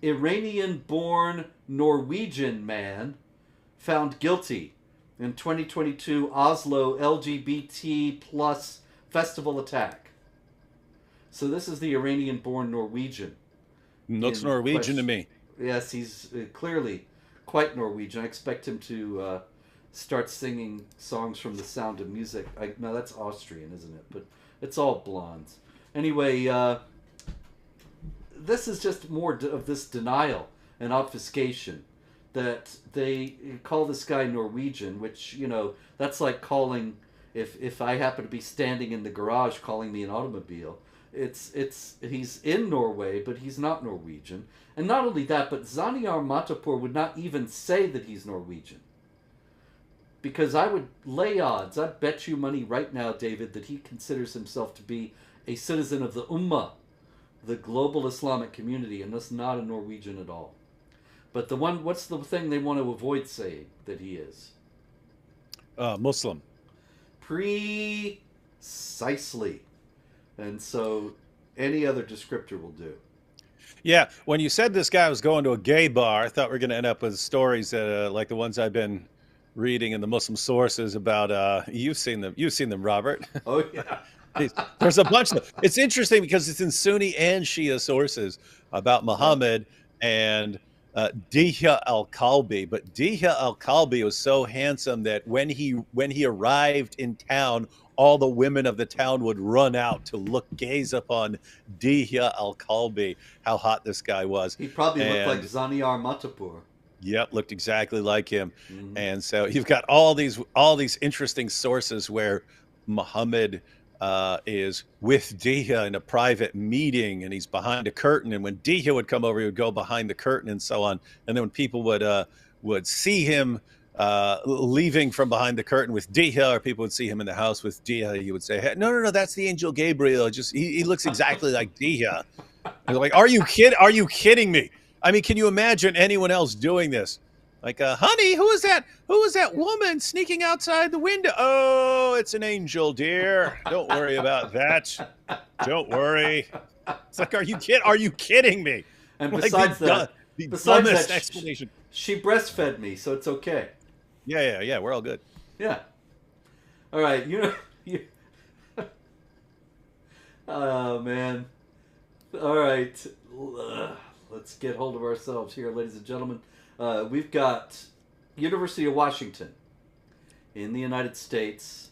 Iranian-born Norwegian man found guilty in 2022 Oslo LGBT plus festival attack. So this is the Iranian-born Norwegian. Looks Norwegian to me. Yes, he's clearly quite Norwegian. I expect him to start singing songs from The Sound of Music. No, that's Austrian, isn't it? But it's all blondes. Anyway, this is just more of this denial and obfuscation, that they call this guy Norwegian, which, you know, that's like calling, if I happen to be standing in the garage, calling me an automobile. He's in Norway, but he's not Norwegian. And not only that, but Zaniar Matapur would not even say that he's Norwegian. Because I would lay odds, I'd bet you money right now, David, that he considers himself to be a citizen of the Ummah, the global Islamic community, and thus not a Norwegian at all. But what's the thing they want to avoid saying that he is? Muslim. Precisely. And so any other descriptor will do. Yeah, when you said this guy was going to a gay bar, I thought we were going to end up with stories like the ones I've been reading in the Muslim sources about. You've seen them, Robert. Oh yeah. There's a bunch of them. It's interesting because it's in Sunni and Shia sources about Muhammad and Dihya al-Kalbi. But Dihya al-Kalbi was so handsome that when he arrived in town, all the women of the town would run out to gaze upon Dihya al-Kalbi, how hot this guy was. He probably looked like Zaniar Matapur. Yep, looked exactly like him. And so you've got all these interesting sources where Muhammad is with Dia in a private meeting, and he's behind a curtain. And when Dia would come over, he would go behind the curtain and so on. And then when people would see him leaving from behind the curtain with Dia, or people would see him in the house with Dia, he would say, hey, no, that's the angel Gabriel. Just he looks exactly like Dia. And they're like, are you kidding me? I mean, can you imagine anyone else doing this? Like, honey, who is that? Who is that woman sneaking outside the window? Oh, it's an angel, dear. Don't worry about that. Don't worry. It's like, are you kidding me? And Like, besides the dumbest explanation. She breastfed me, so it's okay. Yeah. We're all good. Yeah. All right. Oh man. All right. Let's get hold of ourselves here, ladies and gentlemen. We've got University of Washington in the United States,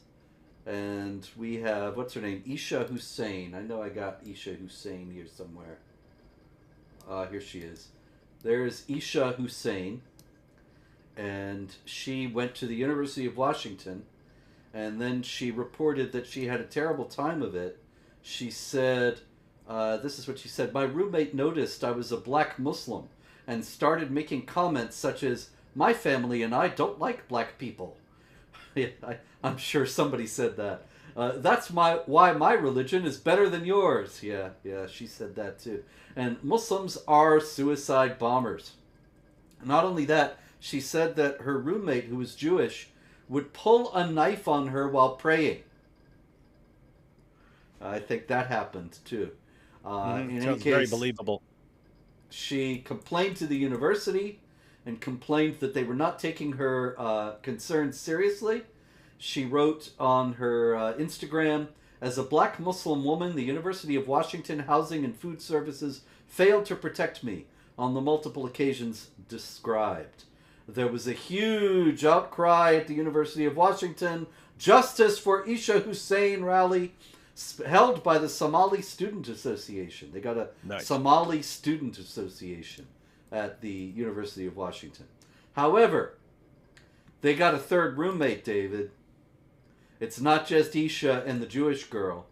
and we have, what's her name? Isha Hussein. I know I got Isha Hussein here somewhere. Here she is. There's Isha Hussein, and she went to the University of Washington, and then she reported that she had a terrible time of it. She said, this is what she said, my roommate noticed I was a black Muslim and started making comments such as, my family and I don't like black people. Yeah, I'm sure somebody said that. That's why my religion is better than yours. Yeah, she said that too. And Muslims are suicide bombers. Not only that, she said that her roommate, who was Jewish, would pull a knife on her while praying. I think that happened too. In any case, very believable. She complained to the university and complained that they were not taking her concerns seriously. She wrote on her Instagram, as a black Muslim woman, the University of Washington Housing and Food Services failed to protect me on the multiple occasions described. There was a huge outcry at the University of Washington. Justice for Isha Hussein rally held by the Somali Student Association. They got a nice Somali Student Association at the University of Washington. However, they got a third roommate, David. It's not just Isha and the Jewish girl.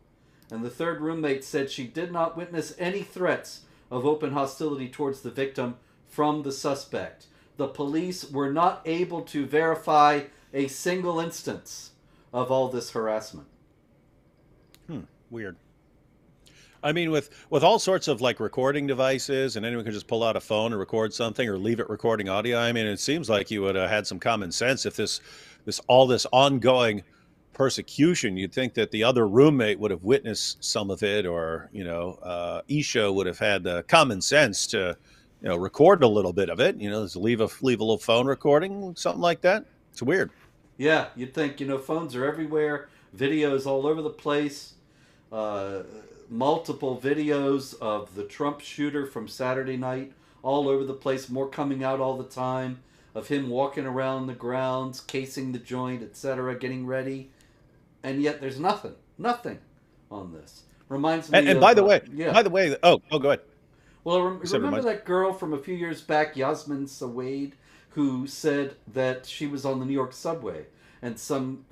And the third roommate said she did not witness any threats of open hostility towards the victim from the suspect. The police were not able to verify a single instance of all this harassment. Weird. I mean, with all sorts of like recording devices, and anyone can just pull out a phone and record something or leave it recording audio. I mean, it seems like you would have had some common sense if this ongoing persecution. You'd think that the other roommate would have witnessed some of it, or Isha would have had the common sense to record a little bit of it. Just leave a little phone recording, something like that. It's weird. Yeah, you'd think phones are everywhere, videos all over the place. Multiple videos of the Trump shooter from Saturday night all over the place, more coming out all the time, of him walking around the grounds, casing the joint, etc., getting ready, and yet there's nothing on this. Reminds me and by the way, oh, go ahead. Well, remember that girl from a few years back, Yasmin Sawaid, who said that she was on the New York subway, and some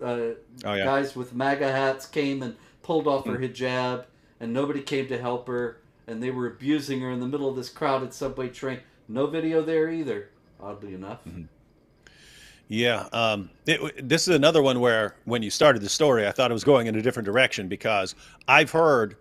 guys with MAGA hats came and pulled off her hijab, and nobody came to help her, and they were abusing her in the middle of this crowded subway train. No video there either, oddly enough. Yeah, this is another one where when you started the story, I thought it was going in a different direction, because I've heard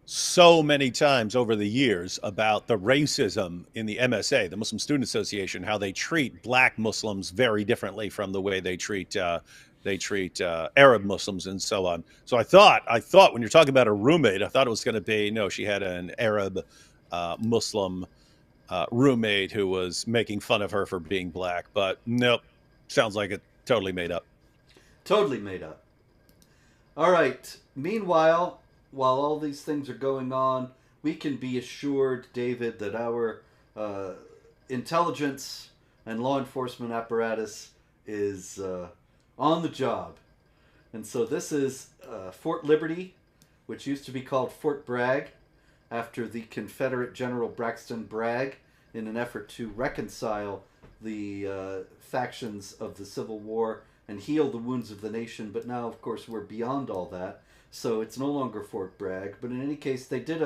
so many times over the years about the racism in the MSA, the Muslim Student Association, how they treat black Muslims very differently from the way they treat Arab Muslims and so on. So I thought when you're talking about a roommate, I thought it was going to be, no, she had an Arab Muslim roommate who was making fun of her for being black. But nope, sounds like it totally made up. Totally made up. All right. Meanwhile, while all these things are going on, we can be assured, David, that our intelligence and law enforcement apparatus is on the job. And so this is Fort Liberty, which used to be called Fort Bragg, after the Confederate General Braxton Bragg, in an effort to reconcile the factions of the Civil War and heal the wounds of the nation. But now, of course, we're beyond all that. so it's no longer Fort Bragg. But in any case, they did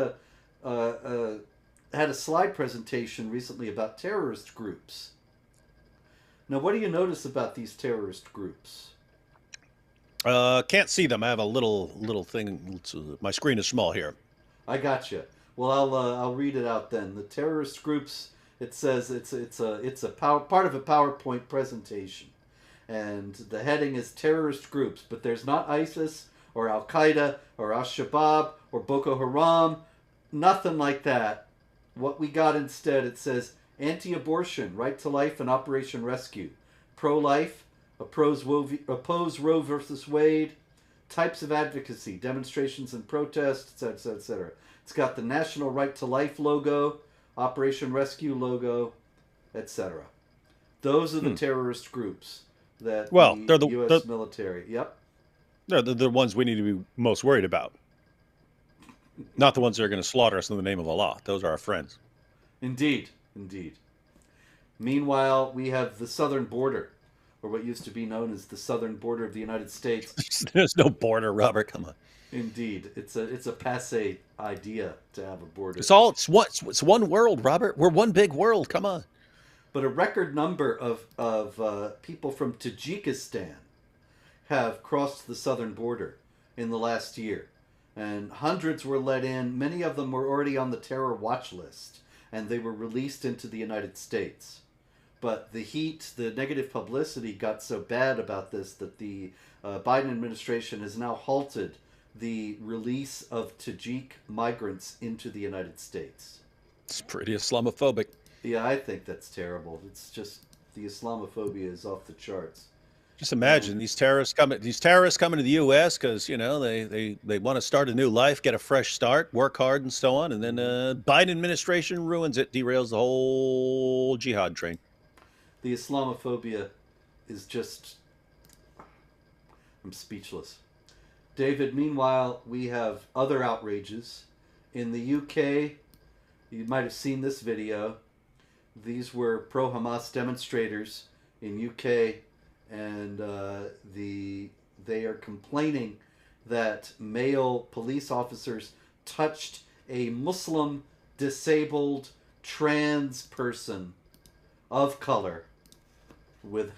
had a slide presentation recently about terrorist groups. Now, what do you notice about these terrorist groups? Can't see them. I have a little thing. My screen is small here. I gotcha. Well, I'll read it out then. The terrorist groups. It says it's a part of a PowerPoint presentation, and the heading is terrorist groups. But there's not ISIS or Al Qaeda or Al Shabaab or Boko Haram, nothing like that. What we got instead, it says anti-abortion, right to life, and Operation Rescue, pro-life, oppose Roe versus Wade, types of advocacy, demonstrations and protests, etc., etc. It's got the National Right to Life logo, Operation Rescue logo, etc. Those are the terrorist groups that they're the U.S. military. Yep. They're the ones we need to be most worried about. Not the ones that are going to slaughter us in the name of Allah. Those are our friends. Indeed. Indeed. Meanwhile, we have the southern border, or what used to be known as the southern border of the United States. There's no border, Robert. Come on. Indeed, it's a passé idea to have a border. It's one world, Robert. We're one big world. Come on. But a record number of people from Tajikistan have crossed the southern border in the last year, and hundreds were let in. Many of them were already on the terror watch list, and they were released into the United States. But the heat, the negative publicity got so bad about this that the Biden administration has now halted the release of Tajik migrants into the United States. It's pretty Islamophobic. Yeah, I think that's terrible. It's just, the Islamophobia is off the charts. Just imagine these terrorists coming to the U.S. because they want to start a new life, get a fresh start, work hard, and so on, and then Biden administration ruins it, derails the whole jihad train. The Islamophobia is just, I'm speechless. David, meanwhile, we have other outrages. In the UK, you might have seen this video. These were pro-Hamas demonstrators in UK, and they are complaining that male police officers touched a Muslim disabled trans person of color with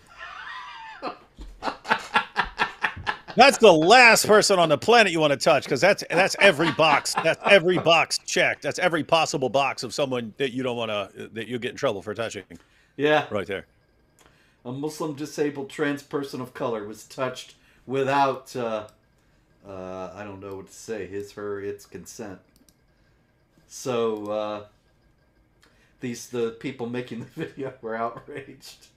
That's the last person on the planet you want to touch, because that's every box. That's every box checked. That's every possible box of someone that you don't want to, that you get in trouble for touching. Yeah. Right there. A Muslim disabled trans person of color was touched without, I don't know what to say, his, her, its consent. So, the people making the video were outraged.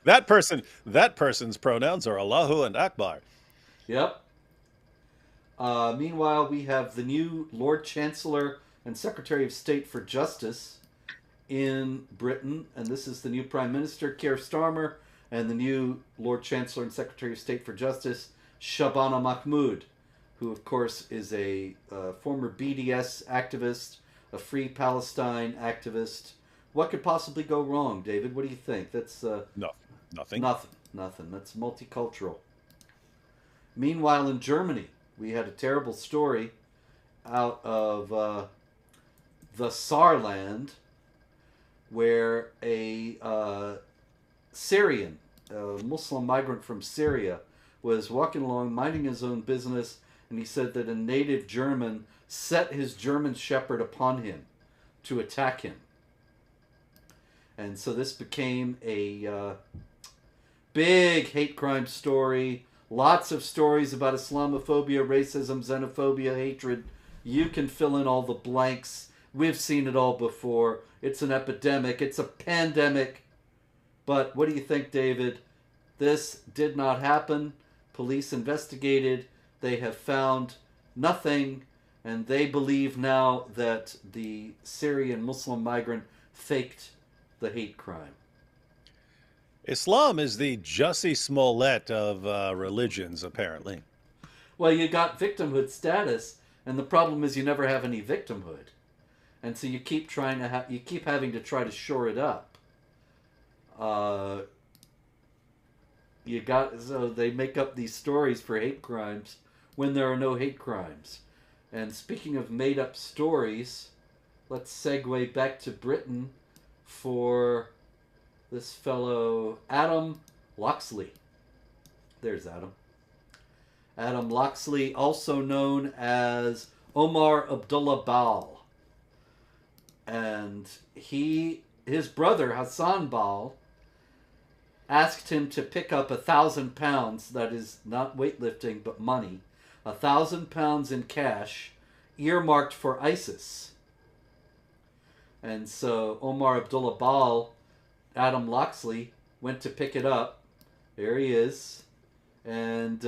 That person's pronouns are Allahu and Akbar. Yep. Meanwhile, we have the new Lord Chancellor and Secretary of State for Justice in Britain, and this is the new Prime Minister, Keir Starmer, and the new Lord Chancellor and Secretary of State for Justice, Shabana Mahmood, who, of course, is a former BDS activist, a Free Palestine activist. What could possibly go wrong, David? What do you think? That's No, nothing. Nothing. That's multicultural. Meanwhile, in Germany, we had a terrible story out of the Saarland, where a Syrian, a Muslim migrant from Syria, was walking along, minding his own business, and he said that a native German set his German shepherd upon him to attack him. And so this became a big hate crime story. Lots of stories about Islamophobia, racism, xenophobia, hatred. You can fill in all the blanks. We've seen it all before. It's an epidemic. It's a pandemic. But what do you think, David? This did not happen. Police investigated. They have found nothing. And they believe now that the Syrian Muslim migrant faked the hate crime. Islam is the Jussie Smollett of religions, apparently. Well, you got victimhood status, and the problem is you never have any victimhood, and so you keep trying to you keep having to try to shore it up. So they make up these stories for hate crimes when there are no hate crimes. And speaking of made-up stories, let's segue back to Britain for this fellow Adam Loxley. There's Adam. Adam Loxley, also known as Omar Abdullah Bal. And his brother, Hassan Bal, asked him to pick up 1,000 pounds, that is not weightlifting, but money, 1,000 pounds in cash, earmarked for ISIS. And so Omar Abdullah Bal, Adam Loxley, went to pick it up. There he is. And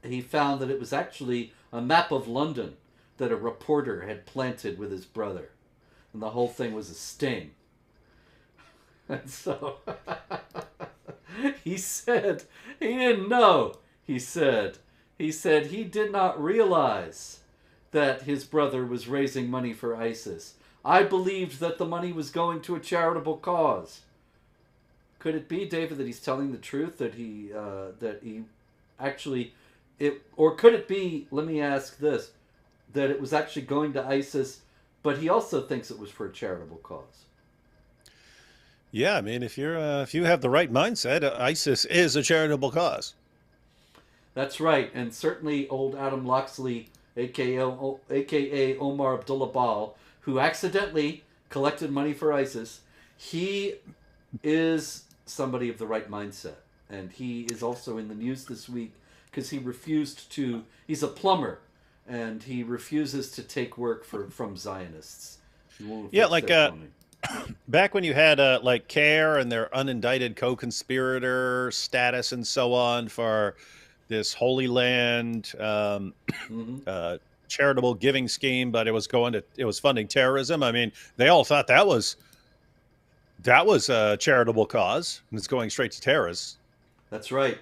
he found that it was actually a map of London that a reporter had planted with his brother. And the whole thing was a sting. And so he said he didn't know. He said he did not realize that his brother was raising money for ISIS. I believed that the money was going to a charitable cause. Could it be, David, that he's telling the truth, that he actually, or could it be, let me ask this, that it was actually going to ISIS, but he also thinks it was for a charitable cause? Yeah, I mean, if you have the right mindset, ISIS is a charitable cause. That's right, and certainly old Adam Loxley, aka Omar Abdullah Bal, who accidentally collected money for ISIS, he is somebody of the right mindset. And he is also in the news this week because he's a plumber, and he refuses to take work from Zionists. Yeah, like back when you had like CARE and their unindicted co-conspirator status and so on for this Holy Land charitable giving scheme, but it was funding terrorism. I mean, they all thought that was a charitable cause, and it's going straight to terrorists. That's right.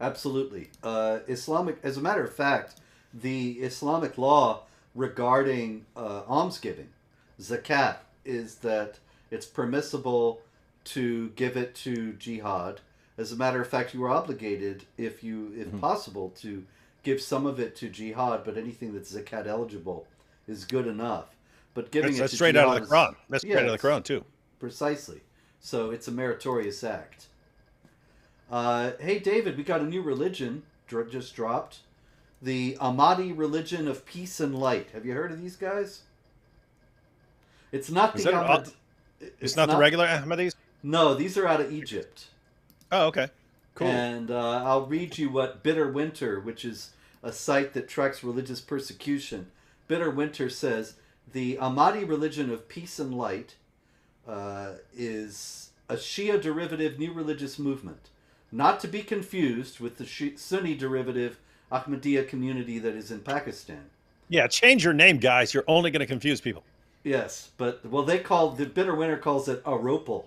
Absolutely. Islamic, as a matter of fact, the Islamic law regarding almsgiving, zakat, is that it's permissible to give it to jihad. As a matter of fact, you are obligated, if possible, to give some of it to jihad, but anything that's zakat eligible is good enough. But giving that's to straight jihad out of the Quran. That's straight out of the Quran too. Precisely. So it's a meritorious act. Hey, David, we got a new religion just dropped. The Ahmadi religion of peace and light. Have you heard of these guys? It's not the Ahmad. It's not the regular Ahmadis? No, these are out of Egypt. Oh, okay. Cool. And I'll read you what Bitter Winter, which is a site that tracks religious persecution. Bitter Winter says, the Ahmadi religion of peace and light is a Shia derivative new religious movement, not to be confused with the Sunni derivative Ahmadiyya community that is in Pakistan. Yeah, change your name, guys. You're only going to confuse people. Yes, but the Bitter Winter calls it AROPAL,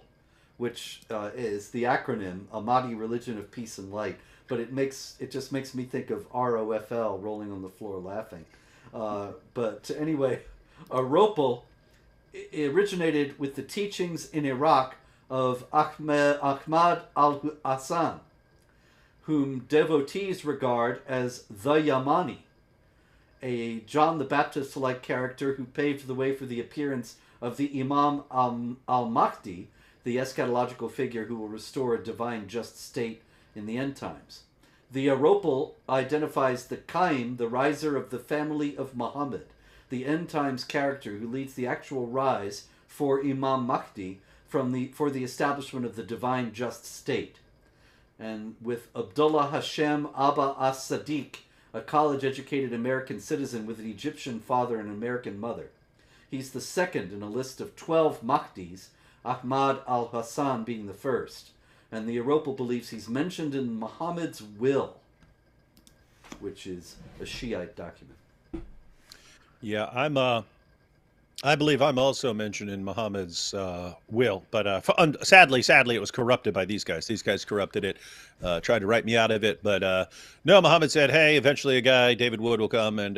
which is the acronym Ahmadi Religion of Peace and Light. But it just makes me think of ROFL, rolling on the floor laughing. But anyway, AROPAL originated with the teachings in Iraq of Ahmad al-Hassan, whom devotees regard as the Yamani, a John the Baptist-like character who paved the way for the appearance of the Imam al-Mahdi, the eschatological figure who will restore a divine just state in the end times. The Aropal identifies the Qaim, the riser of the family of Muhammad, the end times character who leads the actual rise for Imam Mahdi for the establishment of the divine just state. And with Abdullah Hashem Abba as-Sadiq, a college-educated American citizen with an Egyptian father and an American mother. He's the second in a list of 12 Mahdis, Ahmad al-Hassan being the first. And the Aropal believes he's mentioned in Muhammad's will, which is a Shiite document. Yeah, I believe I'm also mentioned in Muhammad's will, but sadly, it was corrupted by these guys. These guys corrupted it, tried to write me out of it. But no, Muhammad said, hey, eventually a guy, David Wood, will come, and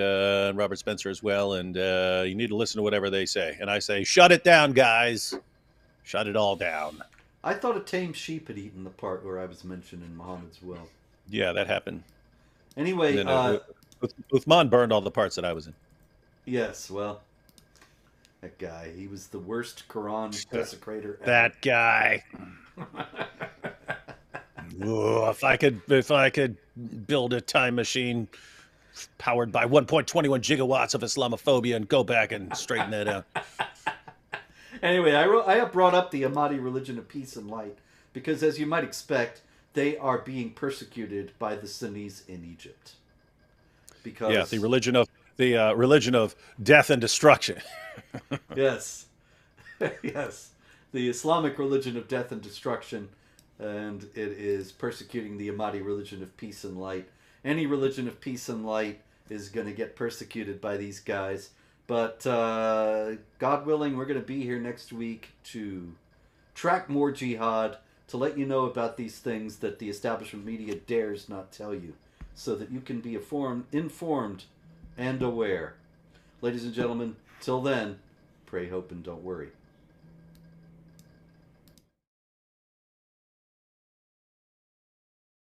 Robert Spencer as well, and you need to listen to whatever they say. And I say, shut it down, guys. Shut it all down. I thought a tame sheep had eaten the part where I was mentioned in Muhammad's will. Yeah, that happened. Anyway, And then Uthman burned all the parts that I was in. yes, well, that guy, he was the worst Quran desecrator ever. That guy. Ooh, if I could build a time machine powered by 1.21 gigawatts of Islamophobia and go back and straighten that out. Anyway, I brought up the Ahmadi religion of peace and light because, as you might expect, they are being persecuted by the Sunnis in Egypt. Because yeah, the religion of death and destruction. yes, yes, the Islamic religion of death and destruction, and it is persecuting the Ahmadi religion of peace and light. Any religion of peace and light is going to get persecuted by these guys. But God willing, we're going to be here next week to track more jihad, to let you know about these things that the establishment media dares not tell you, so that you can be informed and aware. Ladies and gentlemen, till then, pray, hope, and don't worry.